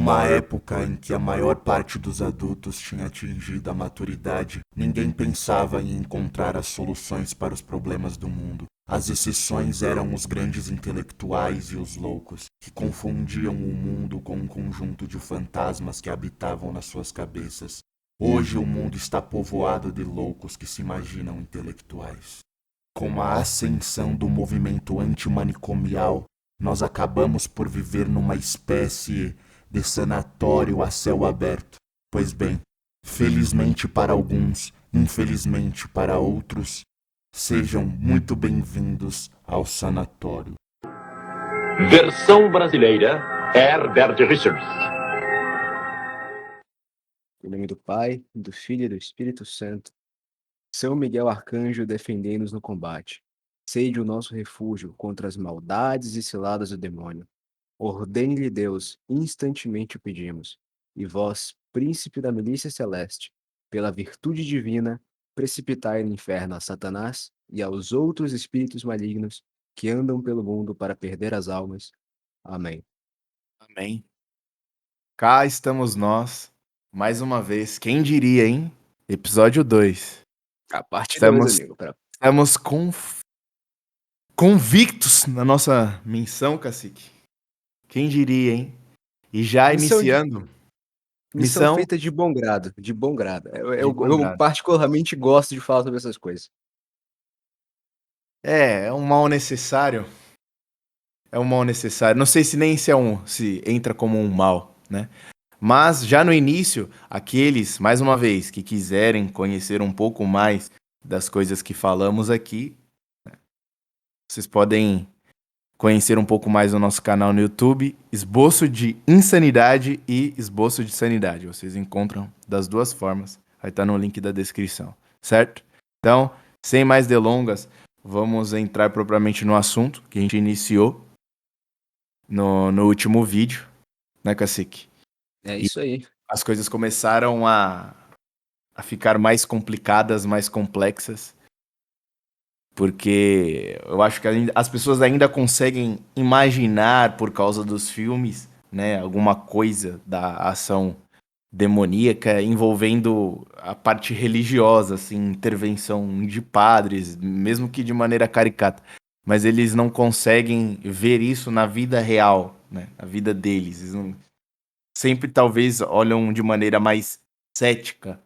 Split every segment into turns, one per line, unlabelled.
uma época em que a maior parte dos adultos tinha atingido a maturidade, ninguém pensava em encontrar as soluções para os problemas do mundo. As exceções eram os grandes intelectuais e os loucos, que confundiam o mundo com um conjunto de fantasmas que habitavam nas suas cabeças. Hoje o mundo está povoado de loucos que se imaginam intelectuais. Com a ascensão do movimento antimanicomial, nós acabamos por viver numa espécie de sanatório a céu aberto. Pois bem, felizmente para alguns, infelizmente para outros, sejam muito bem-vindos ao sanatório.
Versão brasileira, Herbert Richards.
Em nome do Pai, do Filho e do Espírito Santo. São Miguel Arcanjo, defendei-nos no combate. Sede o nosso refúgio contra as maldades e ciladas do demônio. Ordene-lhe Deus, instantemente o pedimos. E vós, príncipe da milícia celeste, pela virtude divina, precipitai no inferno a Satanás e aos outros espíritos malignos que andam pelo mundo para perder as almas. Amém.
Amém. Cá estamos nós, mais uma vez. Quem diria, hein? Episódio 2.
A parte 2,
Estamos,
amigo.
estamos convictos na nossa missão, cacique. Quem diria, hein? E já
Missão
iniciando.
Missão feita de bom grado, de bom grado. Eu
grado.
particularmente gosto de falar sobre essas coisas.
É um mal necessário. É um mal necessário. Não sei se nem se entra como um mal, né? Mas já no início, aqueles, mais uma vez, que quiserem conhecer um pouco mais das coisas que falamos aqui, vocês podem conhecer um pouco mais o nosso canal no YouTube, Esboço de Insanidade e Esboço de Sanidade. Vocês encontram das duas formas, vai estar no link da descrição, certo? Então, sem mais delongas, vamos entrar propriamente no assunto que a gente iniciou no último vídeo, né, cacique?
É isso aí.
As coisas começaram a ficar mais complicadas, mais complexas, porque eu acho que as pessoas ainda conseguem imaginar, por causa dos filmes, né, alguma coisa da ação demoníaca envolvendo a parte religiosa, assim, intervenção de padres, mesmo que de maneira caricata. Mas eles não conseguem ver isso na vida real, né, na vida deles. Eles não, sempre talvez olham de maneira mais cética,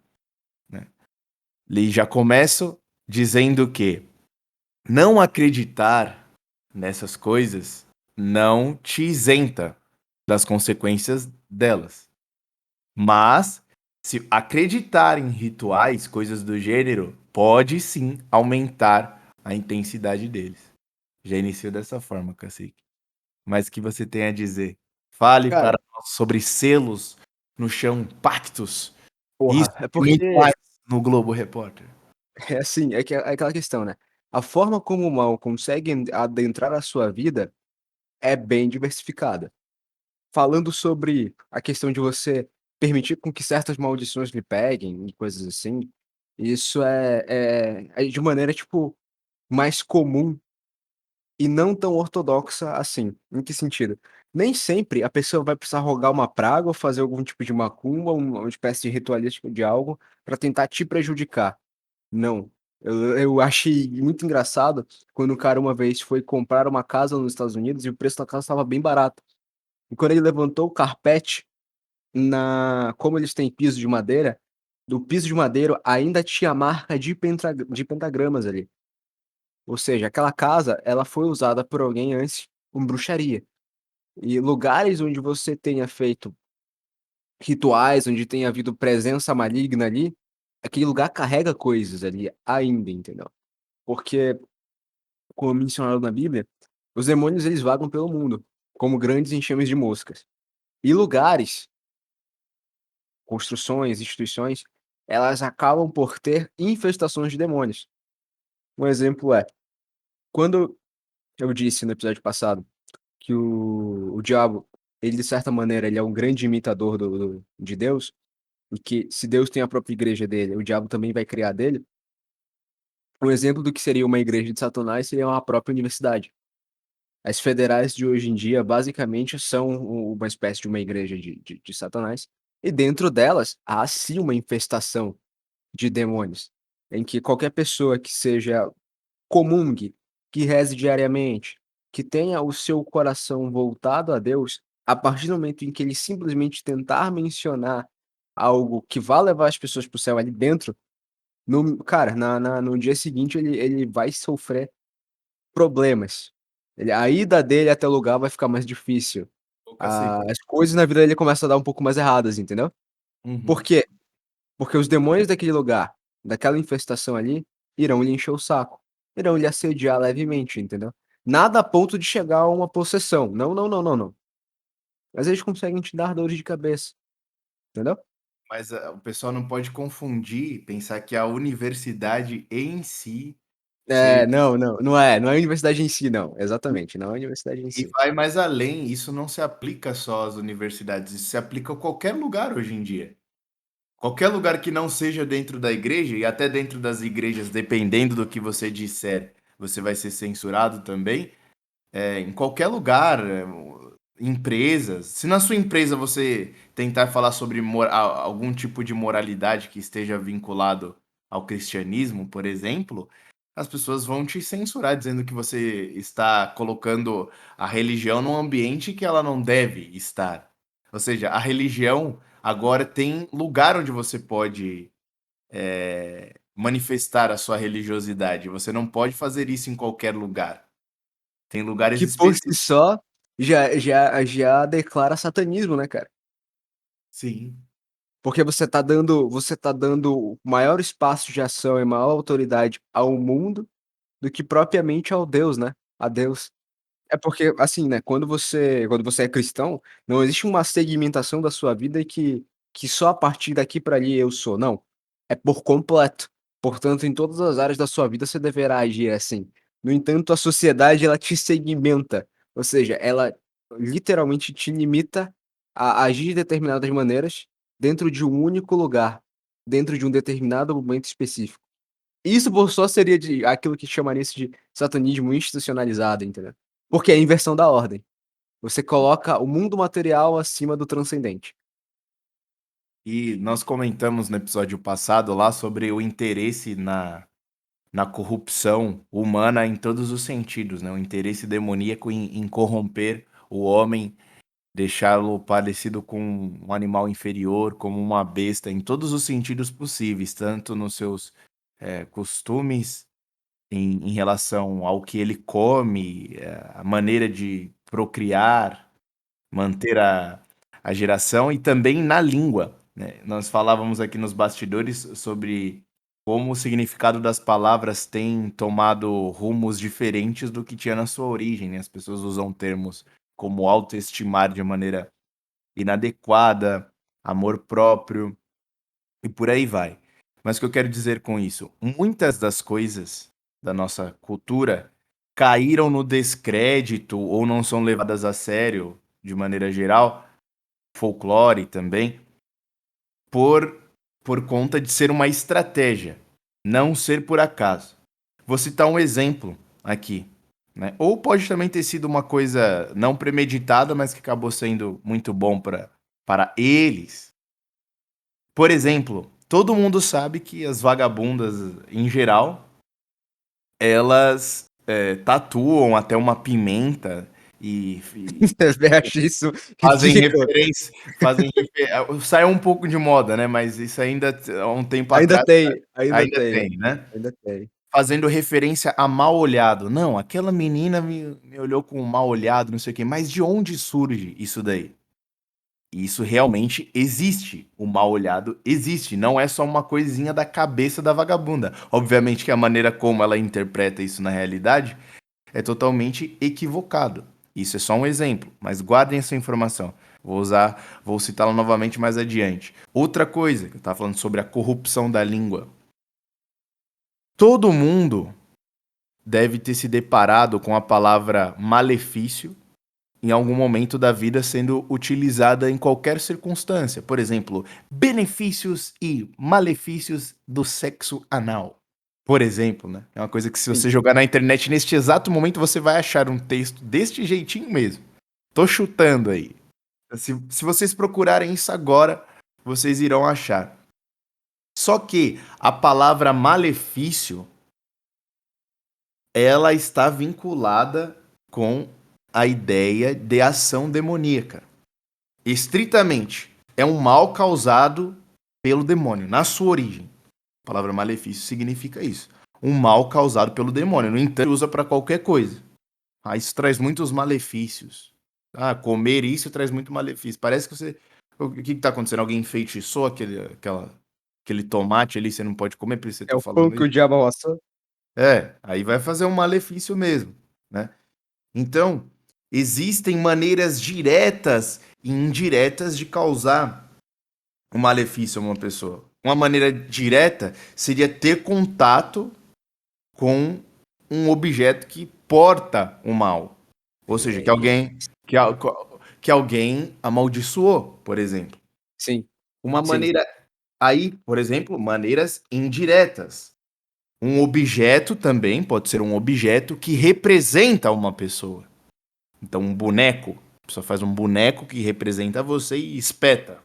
né? E já começo dizendo que não acreditar nessas coisas não te isenta das consequências delas. Mas se acreditar em rituais, coisas do gênero, pode sim aumentar a intensidade deles. Já iniciou dessa forma, cacique. Mas o que você tem a dizer? Fale
Cara,
para nós sobre selos no chão, pactos. Isso
porra, é
e muito
porque
mais no Globo Repórter.
é assim, é aquela questão, né? A forma como o mal consegue adentrar a sua vida é bem diversificada. Falando sobre a questão de você permitir com que certas maldições lhe peguem e coisas assim, isso é de maneira, tipo, mais comum e não tão ortodoxa assim. Em que sentido? Nem sempre a pessoa vai precisar rogar uma praga ou fazer algum tipo de macumba, uma espécie de ritualístico de algo para tentar te prejudicar. Não. Eu achei muito engraçado quando o cara uma vez foi comprar uma casa nos Estados Unidos e o preço da casa estava bem barato. E quando ele levantou o carpete, como eles têm piso de madeira, do piso de madeira ainda tinha marca de pentagramas ali. Ou seja, aquela casa, ela foi usada por alguém antes com bruxaria. E lugares onde você tenha feito rituais, onde tenha havido presença maligna ali, aquele lugar carrega coisas ali ainda, entendeu? Porque, como mencionado na Bíblia, os demônios eles vagam pelo mundo, como grandes enxames de moscas. E lugares, construções, instituições, elas acabam por ter infestações de demônios. Um exemplo é, quando eu disse no episódio passado que o diabo, ele de certa maneira, ele é um grande imitador de Deus, e que se Deus tem a própria igreja dele, o diabo também vai criar dele. Um exemplo do que seria uma igreja de Satanás seria uma própria universidade. As federais de hoje em dia, basicamente, são uma espécie de uma igreja de Satanás, e dentro delas há sim uma infestação de demônios, em que qualquer pessoa que seja comungue, que reze diariamente, que tenha o seu coração voltado a Deus, a partir do momento em que ele simplesmente tentar mencionar algo que vá levar as pessoas para o céu ali dentro, no cara, no dia seguinte ele vai sofrer problemas. A ida dele até o lugar vai ficar mais difícil.
Ô, cacete.
As coisas na vida dele começam a dar um pouco mais erradas, entendeu? Por
Uhum.
quê? Porque os demônios daquele lugar, daquela infestação ali, irão lhe encher o saco, irão lhe assediar levemente, entendeu? Nada a ponto de chegar a uma possessão. Não, não, não, não, não. Mas eles conseguem te dar dores de cabeça, entendeu?
Mas o pessoal não pode confundir, pensar que a universidade em si seria.
Não, não, não é a universidade em si não, exatamente, não é a universidade em
E
si.
vai mais além, isso não se aplica só às universidades, isso se aplica a qualquer lugar hoje em dia. Qualquer lugar que não seja dentro da igreja, e até dentro das igrejas, dependendo do que você disser, você vai ser censurado também. Em qualquer lugar, empresas. Se na sua empresa você tentar falar sobre algum tipo de moralidade que esteja vinculado ao cristianismo, por exemplo, as pessoas vão te censurar dizendo que você está colocando a religião num ambiente que ela não deve estar. Ou seja, a religião agora tem lugar onde você pode manifestar a sua religiosidade. Você não pode fazer isso em qualquer lugar. Tem lugares
Que por si
específicos.
só já declara satanismo, né, cara?
Sim.
Porque você tá dando maior espaço de ação e maior autoridade ao mundo do que propriamente ao Deus, né, a Deus. É porque, assim, né, quando você é cristão, não existe uma segmentação da sua vida que só a partir daqui para ali eu sou, não. É por completo. Portanto, em todas as áreas da sua vida você deverá agir assim. No entanto, a sociedade ela te segmenta, ou seja, ela literalmente te limita a agir de determinadas maneiras dentro de um único lugar, dentro de um determinado momento específico. Isso por só seria de aquilo que chamaria-se de satanismo institucionalizado, entendeu? Porque é a inversão da ordem. Você coloca o mundo material acima do transcendente.
E nós comentamos no episódio passado lá sobre o interesse na corrupção humana em todos os sentidos, né? O interesse demoníaco em corromper o homem, deixá-lo parecido com um animal inferior, como uma besta, em todos os sentidos possíveis, tanto nos seus costumes, em relação ao que ele come, a maneira de procriar, manter a geração e também na língua, né? Nós falávamos aqui nos bastidores sobre como o significado das palavras tem tomado rumos diferentes do que tinha na sua origem, né? As pessoas usam termos como autoestimar de maneira inadequada, amor próprio e por aí vai. Mas o que eu quero dizer com isso? Muitas das coisas da nossa cultura caíram no descrédito ou não são levadas a sério de maneira geral, folclore também, por, por conta de ser uma estratégia, não ser por acaso. Vou citar um exemplo aqui, né? Ou pode também ter sido uma coisa não premeditada, mas que acabou sendo muito bom para eles. Por exemplo, todo mundo sabe que as vagabundas, em geral, elas tatuam até uma pimenta e
Eu acho isso
fazem
ridículo.
referência, saiu um pouco de moda, né, mas isso ainda há um tempo
Ainda
atrás
tem, ainda
ainda
tem,
tem, né.
ainda tem.
Fazendo referência a mal olhado. Não, aquela menina me olhou com um mal olhado, não sei o quê, mas de onde surge isso daí? Isso realmente existe, o mal olhado existe, não é só uma coisinha da cabeça da vagabunda. Obviamente que a maneira como ela interpreta isso na realidade é totalmente equivocado. Isso é só um exemplo, mas guardem essa informação. Vou citá-la novamente mais adiante. Outra coisa, que eu estava falando sobre a corrupção da língua. Todo mundo deve ter se deparado com a palavra malefício em algum momento da vida sendo utilizada em qualquer circunstância. Por exemplo, benefícios e malefícios do sexo anal. Por exemplo, né? É uma coisa que se
Sim.
você jogar na internet neste exato momento, você vai achar um texto deste jeitinho mesmo. Tô chutando aí. Se vocês procurarem isso agora, vocês irão achar. Só que a palavra malefício, ela está vinculada com a ideia de ação demoníaca. Estritamente, é um mal causado pelo demônio, na sua origem. A palavra malefício significa isso. Um mal causado pelo demônio. No entanto, usa para qualquer coisa. Ah, isso traz muitos malefícios. Ah, comer isso traz muito malefício. Parece que você. O que está acontecendo? Alguém enfeitiçou aquele tomate ali, você não pode comer, por isso você
É
está
o pão
falando
que o
isso?
diabo amassou.
Aí vai fazer um malefício mesmo, né? Então, existem maneiras diretas e indiretas de causar um malefício a uma pessoa. Uma maneira direta seria ter contato com um objeto que porta o mal. Ou seja, que alguém amaldiçoou, por exemplo.
Sim,
Uma
sim.
maneira aí, por exemplo, maneiras indiretas. Um objeto também pode ser um objeto que representa uma pessoa. Então, um boneco. A pessoa faz um boneco que representa você e espeta.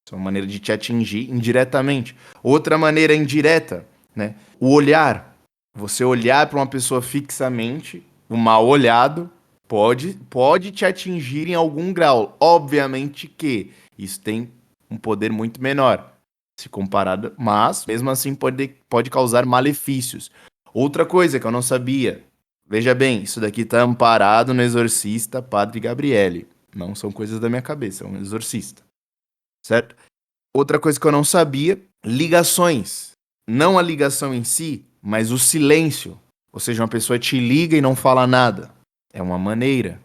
Isso é uma maneira de te atingir indiretamente. Outra maneira indireta, né? O olhar. Você olhar para uma pessoa fixamente, o mal olhado, pode te atingir em algum grau. Obviamente que isso tem um poder muito menor, se comparado, mas mesmo assim pode causar malefícios. Outra coisa que eu não sabia. Veja bem, isso daqui está amparado no exorcista Padre Gabriele. Não são coisas da minha cabeça, é um exorcista. Certo? Outra coisa que eu não sabia, ligações. Não a ligação em si, mas o silêncio. Ou seja, uma pessoa te liga e não fala nada. É uma maneira.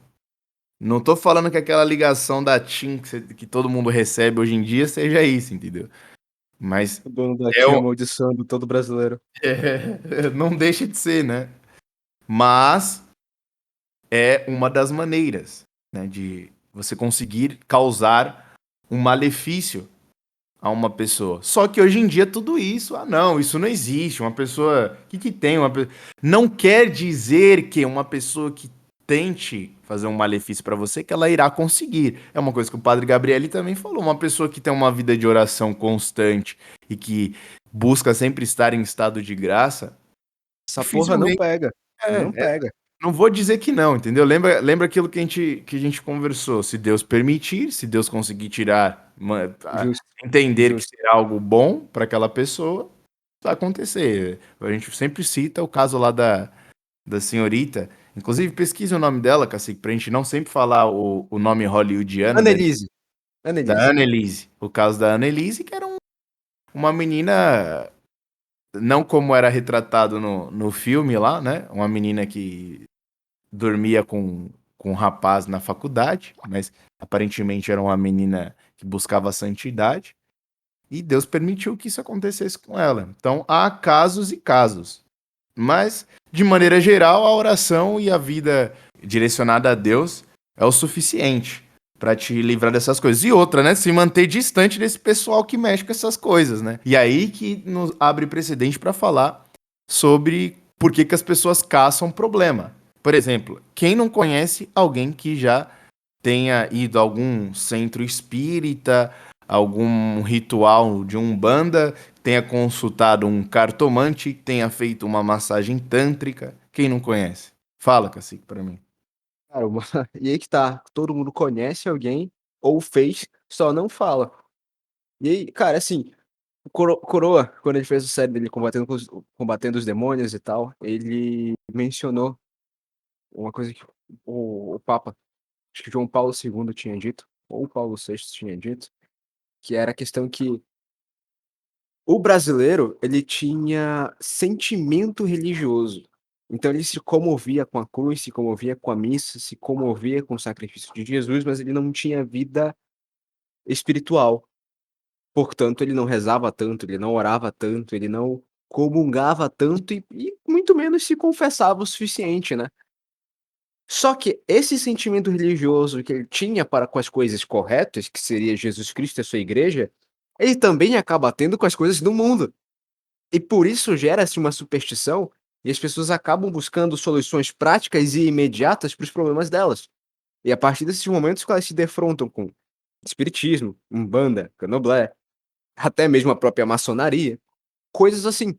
Não tô falando que aquela ligação da TIM que todo mundo recebe hoje em dia seja isso, entendeu? Mas
O dono da
é,
TIM amaldiçoando todo brasileiro.
não deixa de ser, né? Mas é uma das maneiras, né, de você conseguir causar um malefício a uma pessoa. Só que hoje em dia tudo isso, não, isso não existe. Uma pessoa, o que que tem não quer dizer que uma pessoa que tente fazer um malefício para você que ela irá conseguir. É uma coisa que o Padre Gabriele também falou, uma pessoa que tem uma vida de oração constante e que busca sempre estar em estado de graça,
Essa porra não
dificilmente
pega. Não pega.
não vou dizer que não, entendeu? Lembra aquilo que a gente conversou. Se Deus permitir, se Deus conseguir tirar,
Justo,
entender que
justo.
será algo bom para aquela pessoa, vai acontecer. A gente sempre cita o caso lá da senhorita. Inclusive, pesquise o nome dela, Cacique, pra gente não sempre falar o nome hollywoodiano
Annelise.
da
Annelise.
Annelise. O caso da Annelise, que era uma menina, não como era retratado no filme lá, né? Uma menina que dormia com um rapaz na faculdade, mas aparentemente era uma menina que buscava a santidade, e Deus permitiu que isso acontecesse com ela. Então há casos e casos, mas de maneira geral a oração e a vida direcionada a Deus é o suficiente para te livrar dessas coisas. E outra, né, se manter distante desse pessoal que mexe com essas coisas, né? E aí que nos abre precedente para falar sobre por que as pessoas caçam problema. Por exemplo, quem não conhece alguém que já tenha ido a algum centro espírita, algum ritual de umbanda, tenha consultado um cartomante, tenha feito uma massagem tântrica? Quem não conhece? Fala, Cacique, pra mim.
Cara, e aí que tá, todo mundo conhece alguém, ou fez, só não fala. E aí, cara, assim, o Coroa, quando ele fez a série dele combatendo os demônios e tal, ele mencionou uma coisa que o Papa, acho que João Paulo II tinha dito, ou Paulo VI tinha dito, que era a questão que o brasileiro, ele tinha sentimento religioso. Então ele se comovia com a cruz, se comovia com a missa, se comovia com o sacrifício de Jesus, mas ele não tinha vida espiritual. Portanto, ele não rezava tanto, ele não orava tanto, ele não comungava tanto e muito menos se confessava o suficiente, né? Só que esse sentimento religioso que ele tinha para com as coisas corretas, que seria Jesus Cristo e a sua igreja, ele também acaba tendo com as coisas do mundo. E por isso gera-se uma superstição e as pessoas acabam buscando soluções práticas e imediatas para os problemas delas. E a partir desses momentos que elas se defrontam com espiritismo, umbanda, candomblé, até mesmo a própria maçonaria, coisas assim,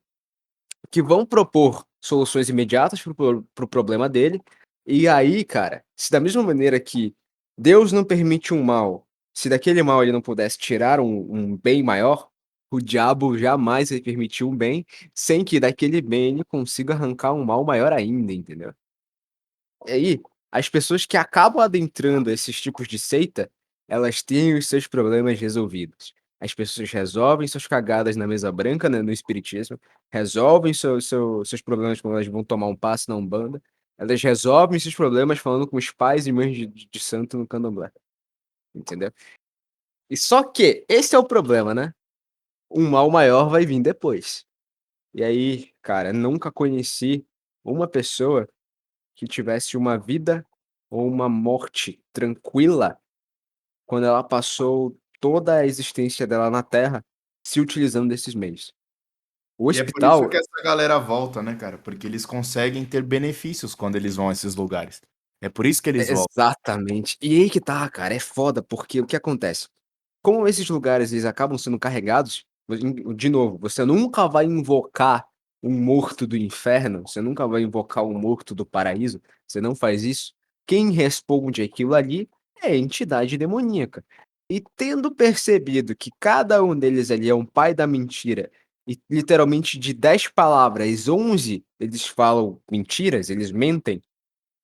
que vão propor soluções imediatas para o problema dele. E aí, cara, se da mesma maneira que Deus não permite um mal, se daquele mal ele não pudesse tirar um bem maior, o diabo jamais vai permitir um bem, sem que daquele bem ele consiga arrancar um mal maior ainda, entendeu? E aí, as pessoas que acabam adentrando esses tipos de seita, elas têm os seus problemas resolvidos. As pessoas resolvem suas cagadas na mesa branca, né, no espiritismo, resolvem seus problemas quando elas vão tomar um passe na Umbanda, elas resolvem seus problemas falando com os pais e mães de santo no Candomblé, entendeu? E só que esse é o problema, né, um mal maior vai vir depois. E aí, cara, nunca conheci uma pessoa que tivesse uma vida ou uma morte tranquila quando ela passou toda a existência dela na Terra se utilizando desses meios. O
E é por isso
hospital
que essa galera volta, né, cara? Porque eles conseguem ter benefícios quando eles vão a esses lugares. É por isso que eles voltam.
exatamente. E aí que tá, cara, é foda, porque o que acontece? Como esses lugares eles acabam sendo carregados, de novo, você nunca vai invocar um morto do inferno, você nunca vai invocar um morto do paraíso, você não faz isso. Quem responde aquilo ali é a entidade demoníaca. E tendo percebido que cada um deles ali é um pai da mentira, e literalmente de 10 palavras, 11 eles falam mentiras, eles mentem,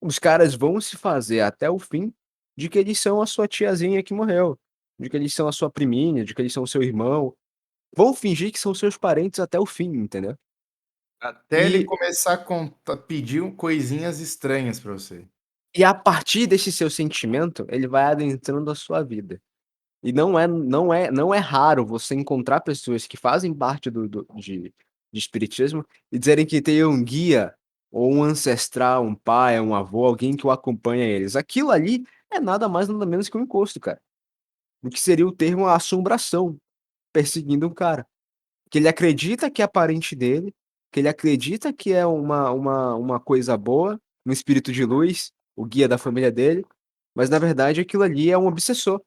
os caras vão se fazer até o fim de que eles são a sua tiazinha que morreu, de que eles são a sua priminha, de que eles são o seu irmão. Vão fingir que são seus parentes até o fim, entendeu?
Até ele
E
começar a pedir coisinhas estranhas pra você.
e a partir desse seu sentimento, ele vai adentrando a sua vida. E não é raro você encontrar pessoas que fazem parte de espiritismo e dizerem que tem um guia, ou um ancestral, um pai, um avô, alguém que o acompanha eles. Aquilo ali é nada mais nada menos que um encosto, cara. O que seria o termo assombração, perseguindo um cara. Que ele acredita que é parente dele, que ele acredita que é uma coisa boa, um espírito de luz, o guia da família dele, mas na verdade aquilo ali é um obsessor,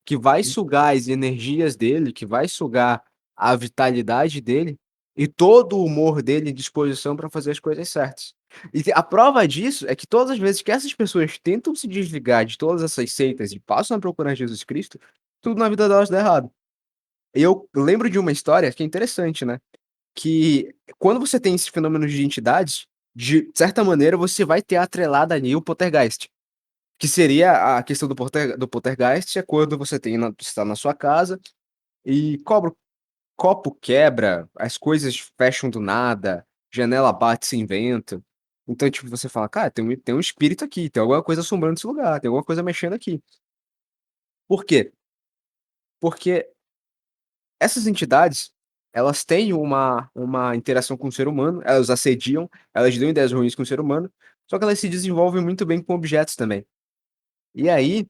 que vai sugar as energias dele, que vai sugar a vitalidade dele e todo o humor dele e disposição para fazer as coisas certas. E a prova disso é que todas as vezes que essas pessoas tentam se desligar de todas essas seitas e passam a procurar Jesus Cristo, tudo na vida delas dá errado. Eu lembro de uma história que é interessante, né, que quando você tem esses fenômenos de entidades, de certa maneira você vai ter atrelado ali o poltergeist, que seria a questão do poltergeist é quando você está na sua casa e copo quebra, as coisas fecham do nada, janela bate sem vento. Então, tipo, você fala: "Cara, tem um espírito aqui, tem alguma coisa assombrando esse lugar, tem alguma coisa mexendo aqui". Por quê? Porque essas entidades, elas têm uma interação com o ser humano, elas assediam, elas dão ideias ruins com o ser humano, só que elas se desenvolvem muito bem com objetos também. E aí,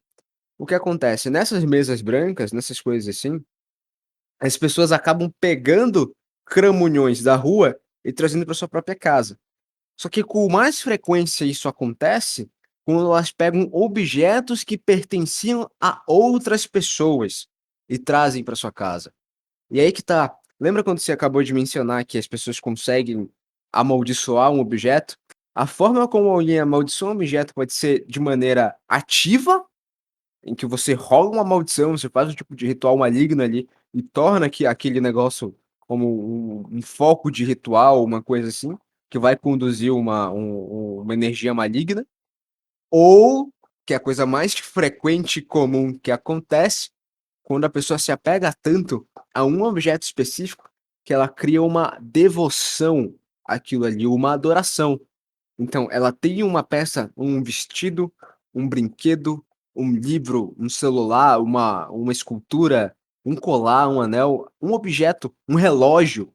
o que acontece? Nessas mesas brancas, nessas coisas assim, as pessoas acabam pegando cramunhões da rua e trazendo para sua própria casa. Só que com mais frequência isso acontece quando elas pegam objetos que pertenciam a outras pessoas e trazem para sua casa. E aí que tá, lembra quando você acabou de mencionar que as pessoas conseguem amaldiçoar um objeto? A forma como alguém amaldiçoa um objeto pode ser de maneira ativa, em que você rola uma maldição, você faz um tipo de ritual maligno ali e torna aquele negócio como um foco de ritual, uma coisa assim, que vai conduzir uma energia maligna, ou, que é a coisa mais frequente e comum que acontece, quando a pessoa se apega tanto a um objeto específico, que ela cria uma devoção àquilo ali, uma adoração. Então, ela tem uma peça, um vestido, um brinquedo, um livro, um celular, uma escultura, um colar, um anel, um objeto, um relógio,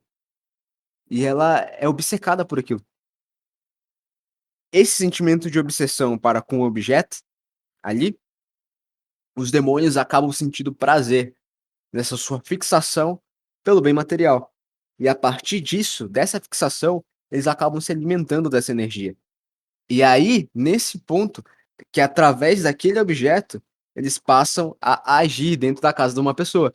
e ela é obcecada por aquilo. Esse sentimento de obsessão para com o objeto, ali, os demônios acabam sentindo prazer nessa sua fixação pelo bem material. E a partir disso, dessa fixação, eles acabam se alimentando dessa energia. E aí, nesse ponto, que através daquele objeto, eles passam a agir dentro da casa de uma pessoa.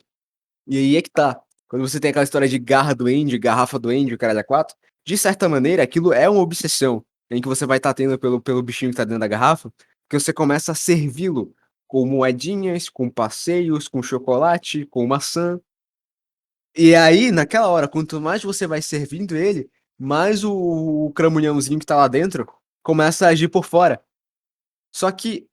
E aí é que tá. Quando você tem aquela história de garra duende, garrafa duende, o caralho a quatro, de certa maneira, aquilo é uma obsessão, em que você vai estar tendo pelo bichinho que tá dentro da garrafa, que você começa a servi-lo com moedinhas, com passeios, com chocolate, com maçã. E aí, naquela hora, quanto mais você vai servindo ele, mais o cramunhãozinho que tá lá dentro começa a agir por fora. Só que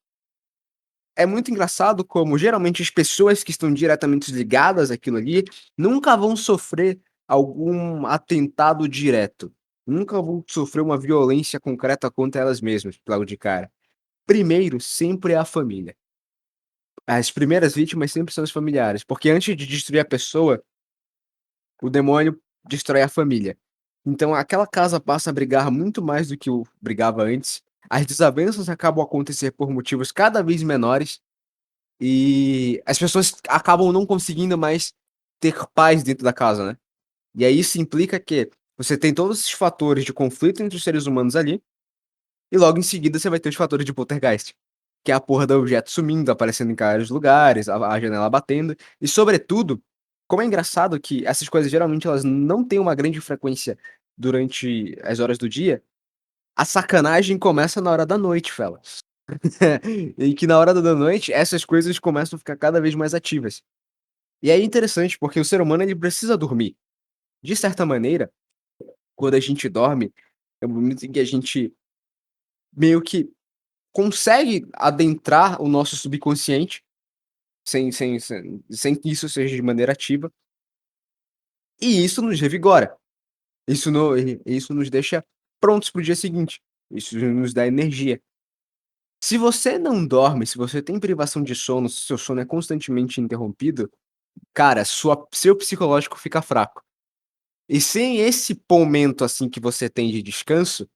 é muito engraçado como geralmente as pessoas que estão diretamente ligadas àquilo ali nunca vão sofrer algum atentado direto. Nunca vão sofrer uma violência concreta contra elas mesmas, logo de cara. Primeiro, sempre é a família. As primeiras vítimas sempre são os familiares, porque antes de destruir a pessoa, o demônio destrói a família. Então aquela casa passa a brigar muito mais do que o brigava antes. As desavenças acabam a acontecer por motivos cada vez menores. E as pessoas acabam não conseguindo mais ter paz dentro da casa, né. E aí isso implica que você tem todos esses fatores de conflito entre os seres humanos ali, e logo em seguida você vai ter os fatores de poltergeist, que é a porra do objeto sumindo, aparecendo em vários lugares, a janela batendo, e sobretudo, como é engraçado que essas coisas geralmente elas não têm uma grande frequência durante as horas do dia, a sacanagem começa na hora da noite, fela. E que na hora da noite, essas coisas começam a ficar cada vez mais ativas. E aí é interessante, porque o ser humano ele precisa dormir. De certa maneira, quando a gente dorme, é um momento em que a gente meio que consegue adentrar o nosso subconsciente, sem que isso seja de maneira ativa, e isso nos revigora. Isso nos deixa prontos para o dia seguinte. Isso nos dá energia. Se você não dorme, se você tem privação de sono, se seu sono é constantemente interrompido, cara, seu psicológico fica fraco. E sem esse momento, assim, que você tem de descanso,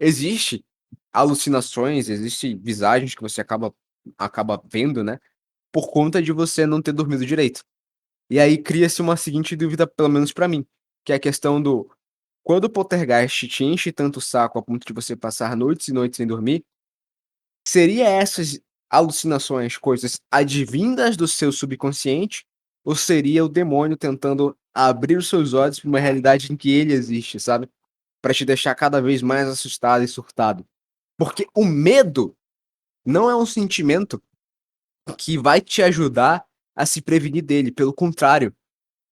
existe alucinações, existe visagens que você acaba vendo, né, por conta de você não ter dormido direito. E aí cria-se uma seguinte dúvida, pelo menos pra mim, que é a questão do quando o poltergeist te enche tanto o saco a ponto de você passar noites e noites sem dormir, seria essas alucinações coisas advindas do seu subconsciente, ou seria o demônio tentando abrir os seus olhos para uma realidade em que ele existe, sabe? Para te deixar cada vez mais assustado e surtado. Porque o medo não é um sentimento que vai te ajudar a se prevenir dele, pelo contrário,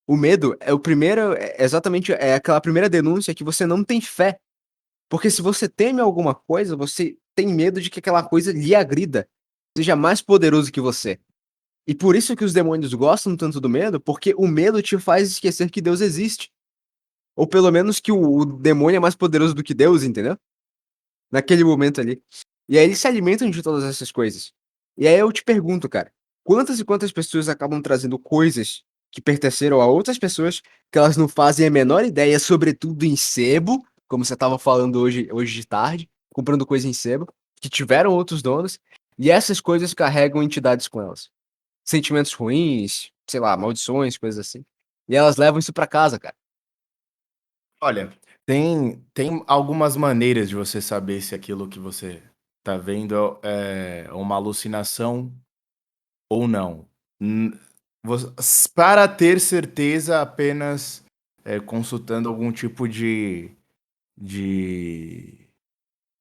o medo é o primeiro exatamente, é aquela primeira denúncia que você não tem fé, porque se você teme alguma coisa, você tem medo de que aquela coisa lhe agrida, seja mais poderoso que você. E por isso que os demônios gostam tanto do medo, porque o medo te faz esquecer que Deus existe. Ou pelo menos que o demônio é mais poderoso do que Deus, entendeu? Naquele momento ali. E aí eles se alimentam de todas essas coisas. E aí eu te pergunto, cara, quantas e quantas pessoas acabam trazendo coisas que pertenceram a outras pessoas que elas não fazem a menor ideia, sobretudo em sebo, como você estava falando hoje de tarde, comprando coisa em sebo, que tiveram outros donos, e essas coisas carregam entidades com elas. Sentimentos ruins, sei lá, maldições, coisas assim. E elas levam isso pra casa, cara.
Olha, tem algumas maneiras de você saber se aquilo que você tá vendo é uma alucinação ou não. Hum, para ter certeza, apenas, consultando algum tipo de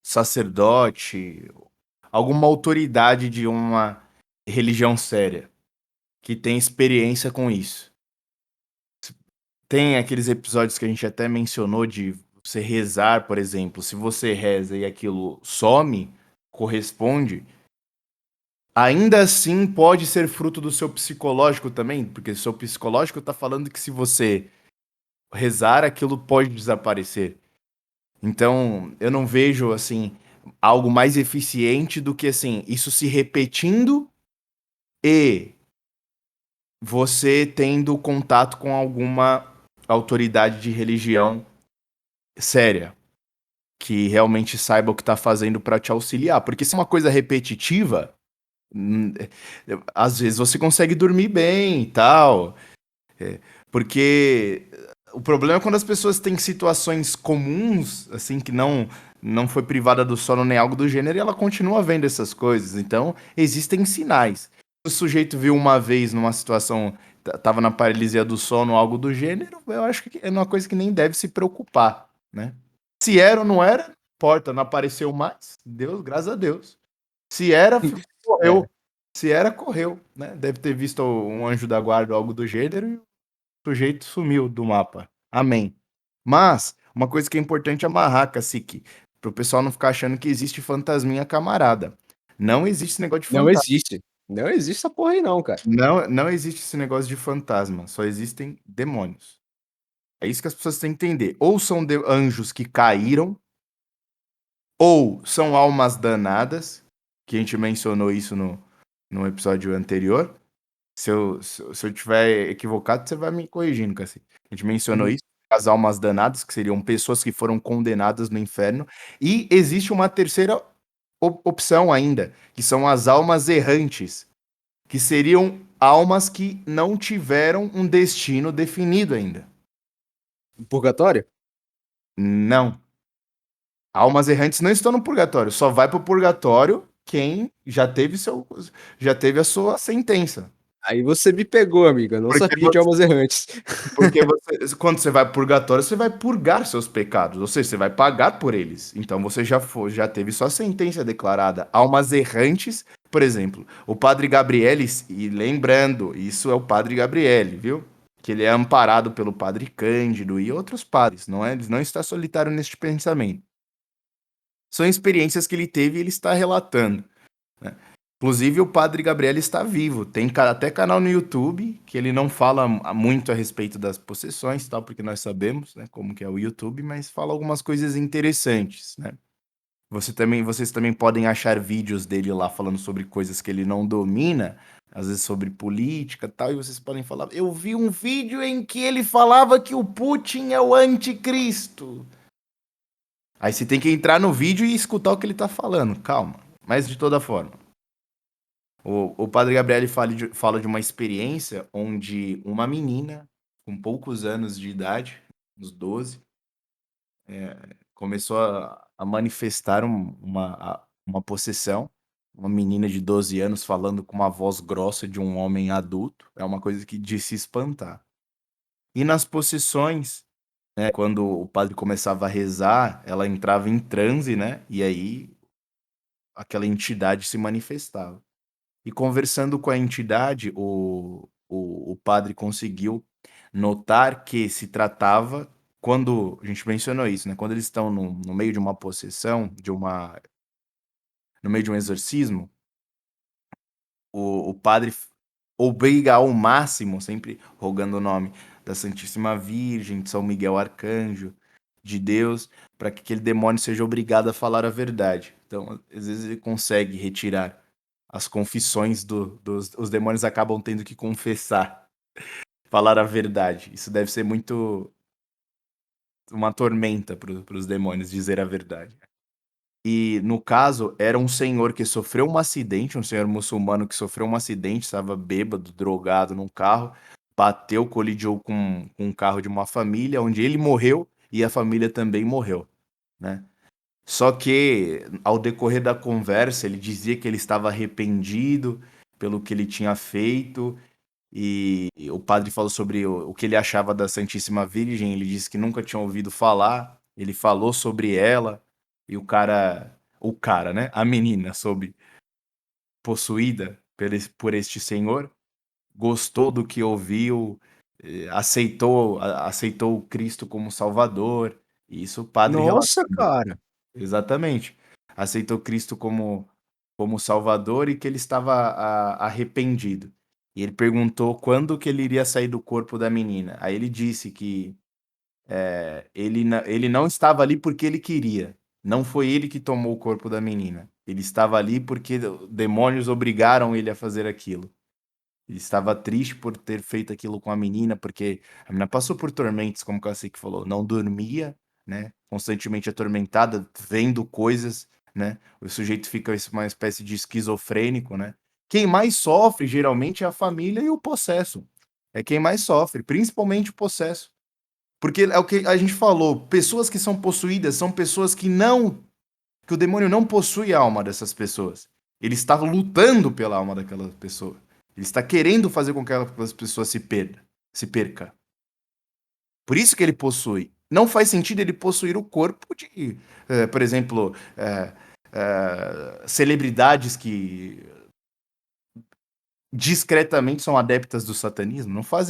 sacerdote, alguma autoridade de uma religião séria, que tem experiência com isso. Tem aqueles episódios que a gente até mencionou de você rezar, por exemplo, se você reza e aquilo some, corresponde, ainda assim pode ser fruto do seu psicológico também, porque o seu psicológico tá falando que se você rezar, aquilo pode desaparecer. Então, eu não vejo, assim, algo mais eficiente do que, assim, isso se repetindo e você tendo contato com alguma autoridade de religião séria, que realmente saiba o que tá fazendo pra te auxiliar. Porque se é uma coisa repetitiva, às vezes você consegue dormir bem e tal, porque O problema é quando as pessoas têm situações comuns, assim, que não foi privada do sono nem algo do gênero, e ela continua vendo essas coisas. Então, existem sinais. Se o sujeito viu uma vez numa situação, tava na paralisia do sono, algo do gênero, eu acho que é uma coisa que nem deve se preocupar, né? Se era ou não era, não importa, não apareceu mais. Deus, graças a Deus. Se era,
É.
correu. Se era, correu, né? Deve ter visto um anjo da guarda ou algo do gênero, sujeito sumiu do mapa. Amém. Mas, uma coisa que é importante amarrar, cacique, pro pessoal não ficar achando que existe fantasminha camarada. Não existe esse negócio de
Não
fantasma.
existe. Não existe essa porra aí não, cara.
Não existe esse negócio de fantasma. Só existem demônios. É isso que as pessoas têm que entender. Ou são anjos que caíram, ou são almas danadas, que a gente mencionou isso no episódio anterior. Se eu tiver equivocado, você vai me corrigindo, cacete. A gente mencionou
Uhum.
isso, as almas danadas, que seriam pessoas que foram condenadas no inferno. E existe uma terceira opção ainda, que são as almas errantes, que seriam almas que não tiveram um destino definido ainda.
Purgatório?
Não. Almas errantes não estão no purgatório, só vai pro purgatório quem já teve a sua sentença.
Aí você me pegou, amigo. Eu não
Porque
sabia de almas errantes.
Porque quando você vai pro purgatório, você vai purgar seus pecados, ou seja, você vai pagar por eles. Então você já teve sua sentença declarada. Almas errantes, por exemplo, o padre Gabriele, e lembrando, isso é o padre Gabriele, viu? Que ele é amparado pelo padre Cândido e outros padres, não é? Ele não está solitário neste pensamento. São experiências que ele teve e ele está relatando, né? Inclusive, o padre Gabriel está vivo. Tem até canal no YouTube que ele não fala muito a respeito das possessões, tal, porque nós sabemos, né, como que é o YouTube, mas fala algumas coisas interessantes, né? Vocês também podem achar vídeos dele lá falando sobre coisas que ele não domina, às vezes sobre política, tal, e vocês podem falar: "Eu vi um vídeo em que ele falava que o Putin é o anticristo". Aí você tem que entrar no vídeo e escutar o que ele tá falando. Calma. Mas de toda forma, o padre Gabriele fala de uma experiência onde uma menina, com poucos anos de idade, uns 12, começou a manifestar uma possessão. Uma menina de 12 anos falando com uma voz grossa de um homem adulto. É uma coisa que de se espantar. E nas possessões, né, quando o padre começava a rezar, ela entrava em transe, né? E aí aquela entidade se manifestava. E conversando com a entidade, o padre conseguiu notar que se tratava, quando a gente mencionou isso, né? Quando eles estão no meio de uma possessão, no meio de um exorcismo, o padre obriga ao máximo, sempre rogando o nome da Santíssima Virgem, de São Miguel Arcanjo, de Deus, para que aquele demônio seja obrigado a falar a verdade. Então, às vezes ele consegue retirar as confissões os demônios acabam tendo que confessar, falar a verdade. Isso deve ser muito uma tormenta para os demônios dizer a verdade. E no caso, era um senhor que sofreu um acidente, um senhor muçulmano que sofreu um acidente, estava bêbado, drogado num carro, bateu, colidiu com um carro de uma família, onde ele morreu e a família também morreu, né? Só que, ao decorrer da conversa, ele dizia que ele estava arrependido pelo que ele tinha feito, e o padre falou sobre o que ele achava da Santíssima Virgem. Ele disse que nunca tinha ouvido falar, ele falou sobre ela, e o cara, né? A menina, soube, possuída por este senhor, gostou do que ouviu, aceitou o Cristo como Salvador, e isso o padre
Nossa,
relatando.
cara.
Exatamente. Aceitou Cristo como Salvador e que ele estava arrependido. E ele perguntou quando que ele iria sair do corpo da menina. Aí ele disse que ele não estava ali porque ele queria. Não foi ele que tomou o corpo da menina. Ele estava ali porque demônios obrigaram ele a fazer aquilo. Ele estava triste por ter feito aquilo com a menina, porque a menina passou por tormentos, como o Cacique falou, não dormia, né? Constantemente atormentada, vendo coisas, né? O sujeito fica uma espécie de esquizofrênico, né? Quem mais sofre, geralmente, é a família e o possesso. É quem mais sofre, principalmente o possesso. Porque é o que a gente falou, pessoas que são possuídas são pessoas que que o demônio não possui a alma dessas pessoas. Ele está lutando pela alma daquela pessoa. Ele está querendo fazer com que aquelas pessoas se perca. Por isso que ele possui. Não faz sentido ele possuir o corpo de, por exemplo, celebridades que discretamente são adeptas do satanismo. Não faz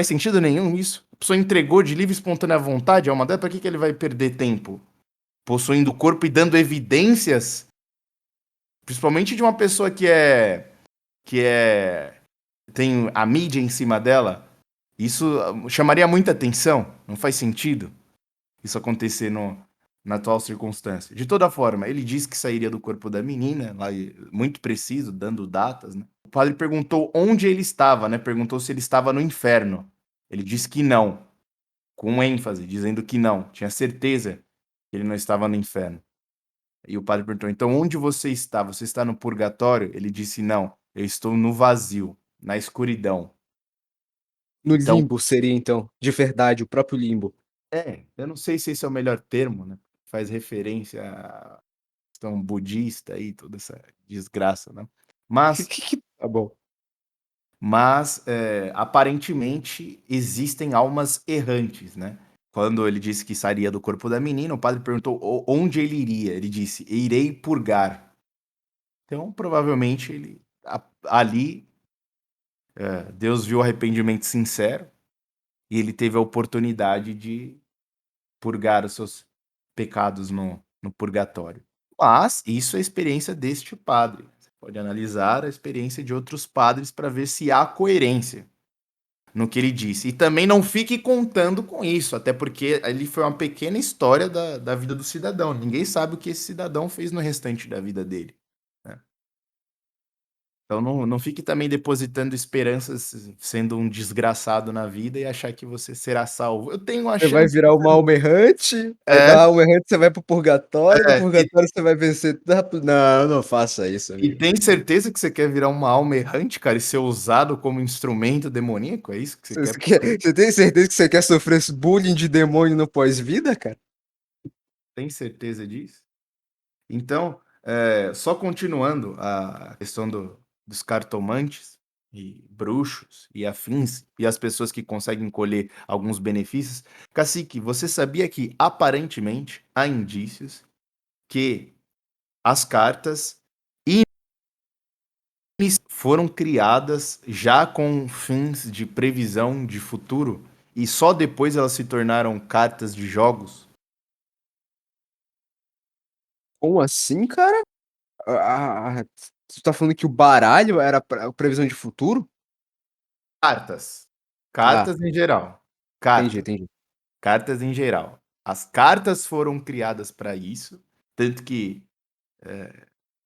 sentido nenhum isso. A pessoa entregou de livre e espontânea vontade a alma dela, para que ele vai perder tempo possuindo o corpo e dando evidências, principalmente de uma pessoa que tem a mídia em cima dela? Isso chamaria muita atenção. Não faz sentido isso acontecer na atual circunstância. De toda forma, ele disse que sairia do corpo da menina, lá, muito preciso, dando datas, né? O padre perguntou onde ele estava, né? Perguntou se ele estava no inferno. Ele disse que não, com ênfase, dizendo que não. Tinha certeza que ele não estava no inferno. E o padre perguntou: então onde você está? Você está no purgatório? Ele disse: não, eu estou no vazio, na escuridão.
No
Então,
limbo seria, então, de verdade, o próprio limbo.
eu não sei se esse é o melhor termo, né? Faz referência à questão budista e toda essa desgraça, né? Mas,
Tá bom.
aparentemente existem almas errantes, né? Quando ele disse que sairia do corpo da menina, o padre perguntou onde ele iria. Ele disse: irei purgar. Então, provavelmente, ali, Deus viu o arrependimento sincero e ele teve a oportunidade de purgar os seus pecados no purgatório. Mas isso é a experiência deste padre. Você pode analisar a experiência de outros padres para ver se há coerência no que ele disse. E também não fique contando com isso, até porque ali foi uma pequena história da vida do cidadão. Ninguém sabe o que esse cidadão fez no restante da vida dele, né? Então não fique também depositando esperanças sendo um desgraçado na vida e achar que você será salvo. Eu tenho uma
Você vai
chance.
virar uma alma errante, aí
É,
da alma errante você vai pro purgatório, do
é, e,
purgatório você vai vencer tudo rápido. Não, não faça isso,
e
amigo.
tem certeza que você quer virar uma alma errante, cara, e ser usado como instrumento demoníaco? É isso que você quer?
Você tem certeza que você quer sofrer esse bullying de demônio no pós-vida, cara?
Tem certeza disso? Então, só continuando a questão dos cartomantes e bruxos e afins e as pessoas que conseguem colher alguns benefícios. Cacique, você sabia que aparentemente há indícios que as cartas foram criadas já com fins de previsão de futuro e só depois elas se tornaram cartas de jogos?
Como assim, cara? Você tá falando que o baralho era previsão de futuro?
Cartas.
Ah,
Cartas em geral.
entendi,
Cartas.
entendi.
Cartas em geral. As cartas foram criadas para isso, tanto que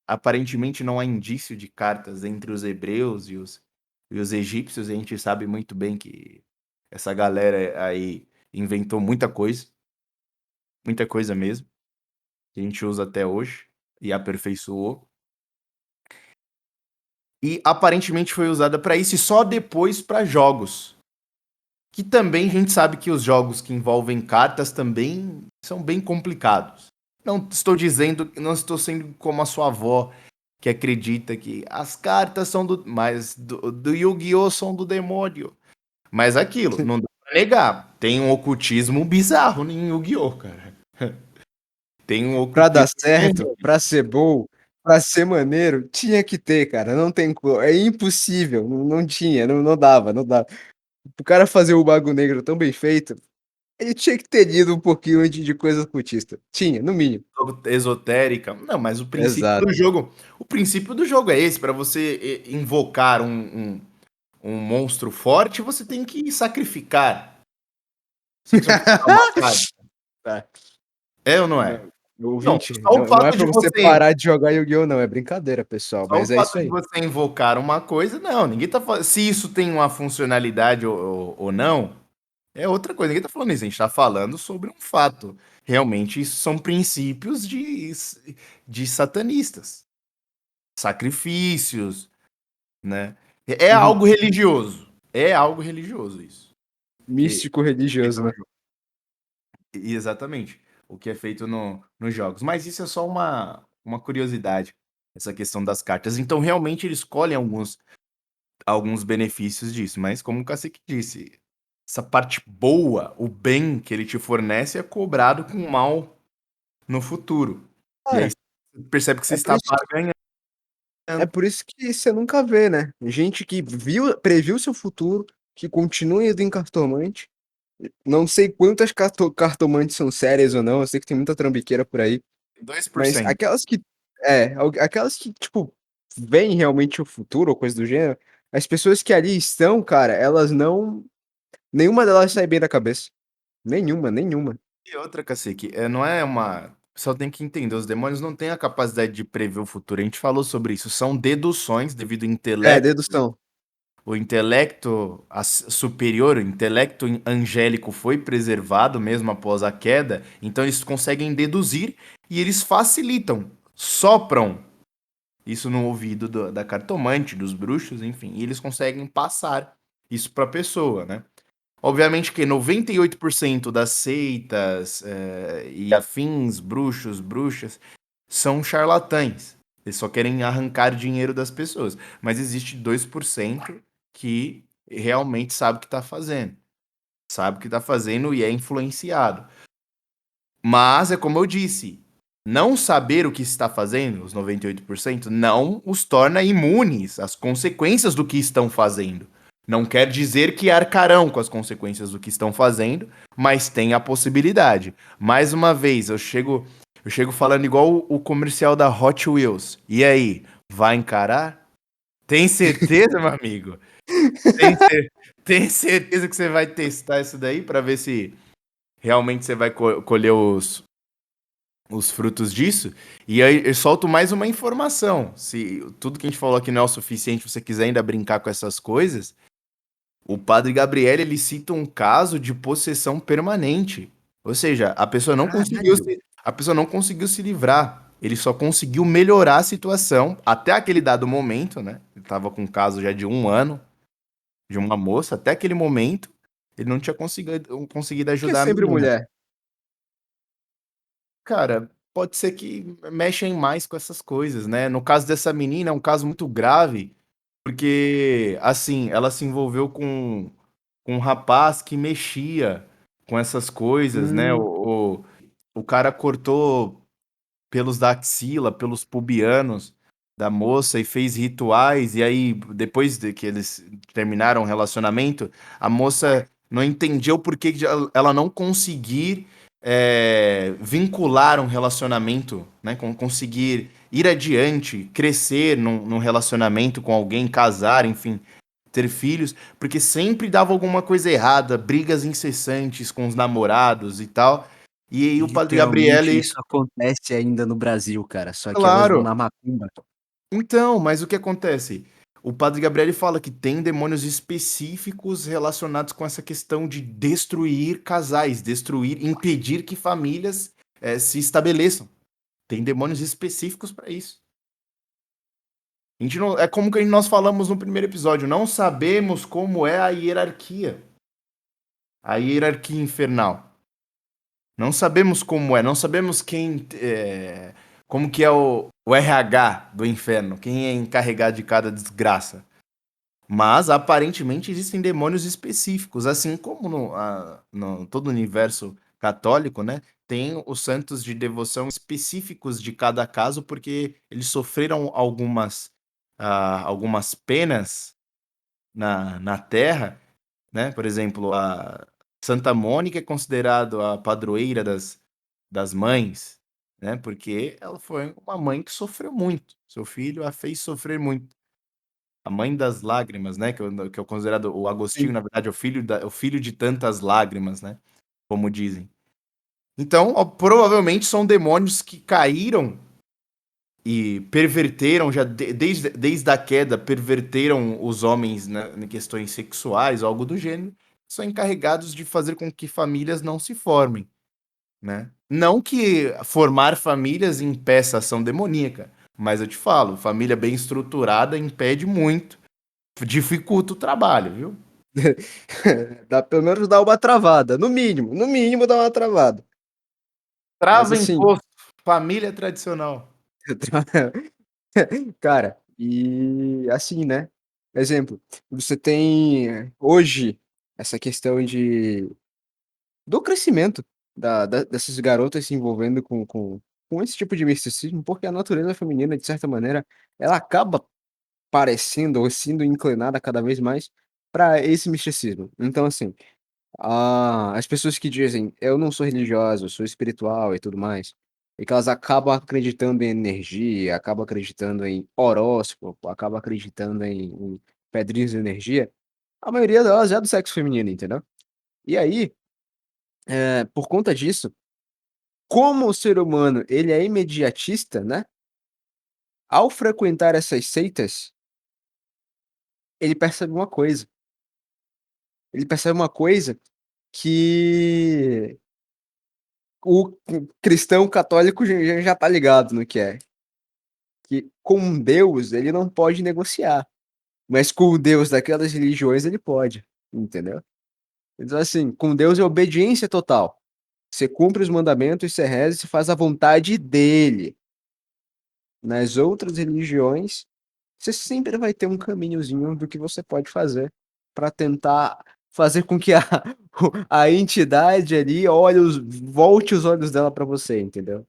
aparentemente não há indício de cartas entre os hebreus e os egípcios. A gente sabe muito bem que essa galera aí inventou muita coisa mesmo, que a gente usa até hoje e aperfeiçoou. E aparentemente foi usada para isso e só depois para jogos. Que também a gente sabe que os jogos que envolvem cartas também são bem complicados. Não estou sendo como a sua avó, que acredita que as cartas são do Yu-Gi-Oh! São do demônio. Mas aquilo, não dá pra negar. Tem um ocultismo bizarro em Yu-Gi-Oh! Cara. Tem um
Pra dar
ocultismo.
certo, pra ser bom, pra ser maneiro, tinha que ter, cara. Não tem como. É impossível. Não tinha, não dava, não dava. O cara fazer o Mago Negro tão bem feito, ele tinha que ter lido um pouquinho de coisa ocultista. Tinha, no mínimo.
Esotérica. Não, mas
Exato.
o princípio do jogo é esse, para você invocar um monstro forte, você tem que sacrificar. Você tem que sacrificar uma carta.
Tá.
É ou não é?
Não,
Não,
ouvinte,
só o
não é
fato
pra
de
você
você,
parar de jogar Yu-Gi-Oh! Não, é brincadeira, pessoal,
só o
mas é isso
fato de
aí.
você invocar uma coisa, não, ninguém tá falando. Se isso tem uma funcionalidade ou não, é outra coisa. Ninguém tá falando isso, a gente tá falando sobre um fato. Realmente, isso são princípios de satanistas. Sacrifícios, né? É
Uhum.
algo religioso. É algo religioso isso.
Místico religioso, né?
Exatamente. O que é feito nos jogos. Mas isso é só uma curiosidade, essa questão das cartas. Então, realmente, eles colhem alguns benefícios disso. Mas, como o Cacique disse, essa parte boa, o bem que ele te fornece é cobrado com o mal no futuro. E aí
Cara,
você percebe que você
é por
está
isso,
barganhando.
é por isso que você nunca vê, né? Gente que previu seu futuro, que continua indo em cartomante. Não sei quantas cartomantes são sérias ou não, eu sei que tem muita trambiqueira por aí, mas
2%.
aquelas que, tipo, veem realmente o futuro ou coisa do gênero, as pessoas que ali estão, cara, elas não. Nenhuma delas sai bem da cabeça. Nenhuma, nenhuma.
E outra, Cacique, não é uma. Só tem que entender, os demônios não têm a capacidade de prever o futuro. A gente falou sobre isso. São deduções devido ao
É,
intelecto.
dedução.
O intelecto superior, o intelecto angélico foi preservado mesmo após a queda, então eles conseguem deduzir e eles facilitam, sopram isso no ouvido da cartomante, dos bruxos, enfim, e eles conseguem passar isso para a pessoa, né? Obviamente que 98% das seitas e afins, bruxos, bruxas, são charlatães. Eles só querem arrancar dinheiro das pessoas. Mas existe 2% que realmente sabe o que está fazendo. Sabe o que está fazendo e é influenciado. Mas é como eu disse, não saber o que está fazendo, os 98%, não os torna imunes às consequências do que estão fazendo. Não quer dizer que arcarão com as consequências do que estão fazendo, mas tem a possibilidade. Mais uma vez, eu chego falando igual o comercial da Hot Wheels. E aí, vai encarar? Tem certeza, meu amigo? Tem, tem certeza que você vai testar isso daí para ver se realmente você vai colher os frutos disso? E aí eu solto mais uma informação. Se tudo que a gente falou aqui não é o suficiente, você quiser ainda brincar com essas coisas, o padre Gabriel ele cita um caso de possessão permanente. Ou seja,
Caralho.
a pessoa não conseguiu se livrar. Ele só conseguiu melhorar a situação até aquele dado momento, né? Ele estava com um caso já de 1 ano de uma moça. Até aquele momento, ele não tinha conseguido
Por que
ajudar a
sempre
menina.
mulher?
Cara, pode ser que mexem mais com essas coisas, né? No caso dessa menina, é um caso muito grave, porque, assim, ela se envolveu com um rapaz que mexia com essas coisas, né?
Hum,
O cara cortou pelos da axila, pelos pubianos da moça e fez rituais, e aí, depois de que eles terminaram o relacionamento, a moça não entendia o porquê de ela não conseguir vincular um relacionamento, né? Conseguir ir adiante, crescer num relacionamento com alguém, casar, enfim, ter filhos, porque sempre dava alguma coisa errada, brigas incessantes com os namorados e tal. E aí o padre
literalmente
Gabriele,
isso acontece ainda no Brasil, cara, só que elas vão
claro.
na macumba.
Então, mas o que acontece? O padre Gabriele fala que tem demônios específicos relacionados com essa questão de destruir casais, destruir, impedir que famílias se estabeleçam. Tem demônios específicos para isso. A gente não, é como que nós falamos no primeiro episódio, não sabemos como é a hierarquia infernal. Não sabemos como é, não sabemos como que é o RH do inferno, quem é encarregado de cada desgraça. Mas aparentemente existem demônios específicos, assim como no todo o universo católico, né? Tem os santos de devoção específicos de cada caso, porque eles sofreram algumas penas na Terra, né? Por exemplo, a Santa Mônica é considerado a padroeira das mães, né? Porque ela foi uma mãe que sofreu muito. Seu filho a fez sofrer muito. A mãe das lágrimas, né? Que é considerado o Agostinho,
Sim.
na verdade, é o filho de tantas lágrimas, né? Como dizem. Então, ó, provavelmente são demônios que caíram e perverteram, já desde a queda, perverteram os homens, né, em questões sexuais, algo do gênero, são encarregados de fazer com que famílias não se formem, né? Não que formar famílias impeça a ação demoníaca, mas eu te falo, família bem estruturada impede muito, dificulta o trabalho, viu?
Pelo menos dá uma travada, no mínimo dá uma travada. Mas
Trava
assim,
imposto, família tradicional.
cara, e assim, né? Exemplo, você tem hoje essa questão do crescimento dessas garotas se envolvendo com esse tipo de misticismo, porque a natureza feminina, de certa maneira, ela acaba parecendo ou sendo inclinada cada vez mais para esse misticismo. Então, assim, as pessoas que dizem: "Eu não sou religiosa, eu sou espiritual e tudo mais", e que elas acabam acreditando em energia, acabam acreditando em horóscopo, acabam acreditando em pedrinhas de energia, a maioria delas é do sexo feminino, entendeu. E aí, por conta disso, como o ser humano ele é imediatista, né, ao frequentar essas seitas, ele percebe uma coisa, ele percebe uma coisa que o cristão católico já tá ligado no que é, que com Deus ele não pode negociar, mas com o Deus daquelas religiões ele pode, entendeu. Então assim, com Deus é obediência total, você cumpre os mandamentos, você reza e você faz a vontade dele. Nas outras religiões, você sempre vai ter um caminhozinho do que você pode fazer para tentar fazer com que a a entidade ali volte os olhos dela para você, entendeu.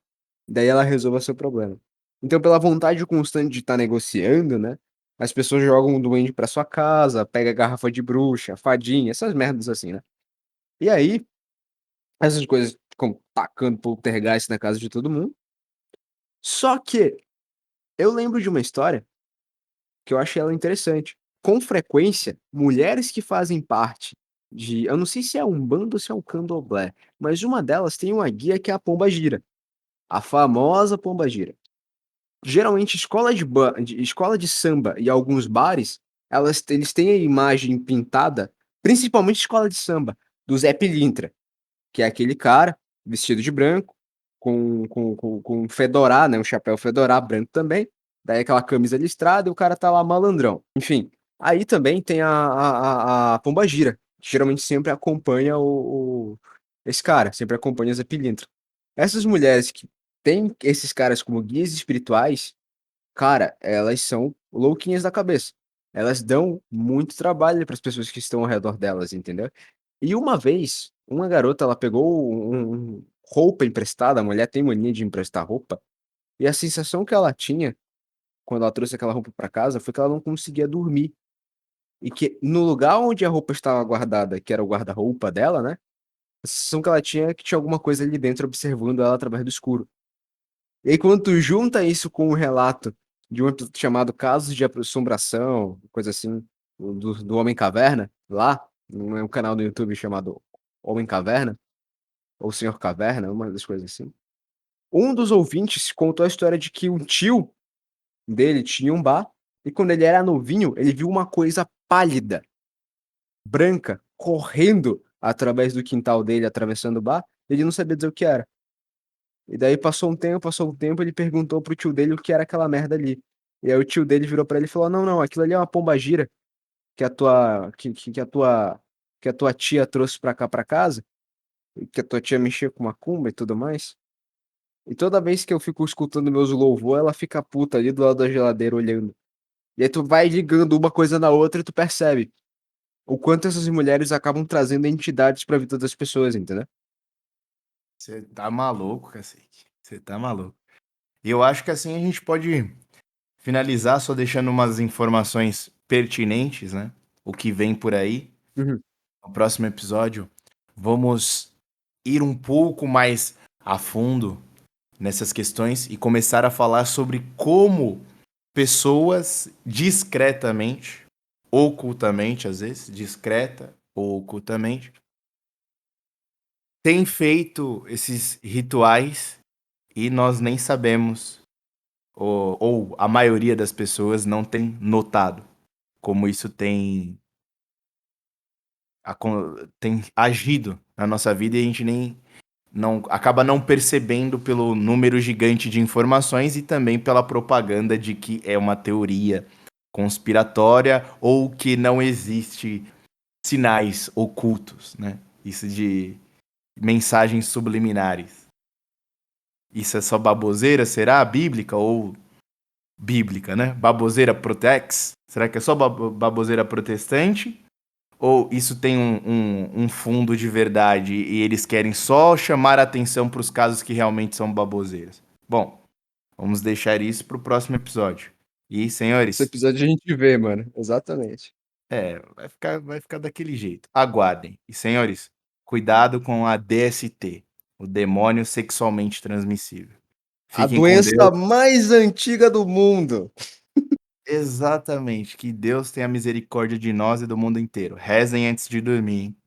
Daí ela resolva seu problema. Então pela vontade constante de estar negociando, né, as pessoas jogam um duende pra sua casa, pega garrafa de bruxa, fadinha, essas merdas assim, né. E aí, essas coisas ficam tacando poltergeist na casa de todo mundo, só que eu lembro de uma história que eu achei ela interessante. Com frequência, mulheres que fazem parte eu não sei se é Umbanda ou se é o Candomblé, mas uma delas tem uma guia que é a pombagira, a famosa pombagira. Geralmente escola de samba e alguns bares, eles têm a imagem pintada, principalmente escola de samba, do Zé Pilintra, que é aquele cara vestido de branco, com um fedorá, né, um chapéu fedorá branco também, daí aquela camisa listrada e o cara tá lá malandrão. Enfim, aí também tem a pombagira, que geralmente sempre acompanha esse cara, sempre acompanha o Zé Pilintra. Essas mulheres que têm esses caras como guias espirituais, cara, elas são louquinhas da cabeça. Elas dão muito trabalho para as pessoas que estão ao redor delas, entendeu. E uma vez, uma garota, ela pegou roupa emprestada, a mulher tem mania de emprestar roupa, e a sensação que ela tinha, quando ela trouxe aquela roupa para casa, foi que ela não conseguia dormir, e que no lugar onde a roupa estava guardada, que era o guarda-roupa dela, né, a sensação que ela tinha é que tinha alguma coisa ali dentro observando ela através do escuro. E aí quando tu junta isso com o relato de um episódio chamado Casos de Assombração, coisa assim, do Homem Caverna, lá, um canal no YouTube chamado Homem Caverna, ou Senhor Caverna, uma das coisas assim. Um dos ouvintes contou a história de que um tio dele tinha um bar, e quando ele era novinho, ele viu uma coisa pálida, branca, correndo através do quintal dele, atravessando o bar, ele não sabia dizer o que era. E daí passou um tempo, ele perguntou pro tio dele o que era aquela merda ali. E aí o tio dele virou pra ele e falou: "Não, não, aquilo ali é uma pombagira que a tua que a tua tia trouxe pra cá pra casa, e que a tua tia mexia com macumba e tudo mais. E toda vez que eu fico escutando meus louvor, ela fica puta ali do lado da geladeira olhando". E aí tu vai ligando uma coisa na outra e tu percebe o quanto essas mulheres acabam trazendo entidades pra vida das pessoas, entendeu?
Você tá maluco, cacete. Você tá maluco. E eu acho que assim a gente pode finalizar só deixando umas informações pertinentes, né? O que vem por aí.
Uhum.
No próximo episódio, vamos ir um pouco mais a fundo nessas questões e começar a falar sobre como pessoas discretamente, ocultamente, às vezes, discreta ou ocultamente, têm feito esses rituais e nós nem sabemos, ou a maioria das pessoas não tem notado como isso tem agido na nossa vida e a gente nem não acaba não percebendo pelo número gigante de informações e também pela propaganda de que é uma teoria conspiratória ou que não existe sinais ocultos, né? Isso de mensagens subliminares. Isso é só baboseira, será? Bíblica ou bíblica, né? Baboseira protex? Será que é só baboseira protestante? Ou isso tem um fundo de verdade e eles querem só chamar a atenção para os casos que realmente são baboseiras? Bom, vamos deixar isso para o próximo episódio. E,
Esse
senhores,
episódio a gente vê, mano. Exatamente.
vai ficar daquele jeito. Aguardem. E, senhores, cuidado com a DST, o demônio sexualmente transmissível.
A
Fiquem com
doença
Deus.
mais antiga do mundo.
Exatamente. Que Deus tenha misericórdia de nós e do mundo inteiro. Rezem antes de dormir, hein?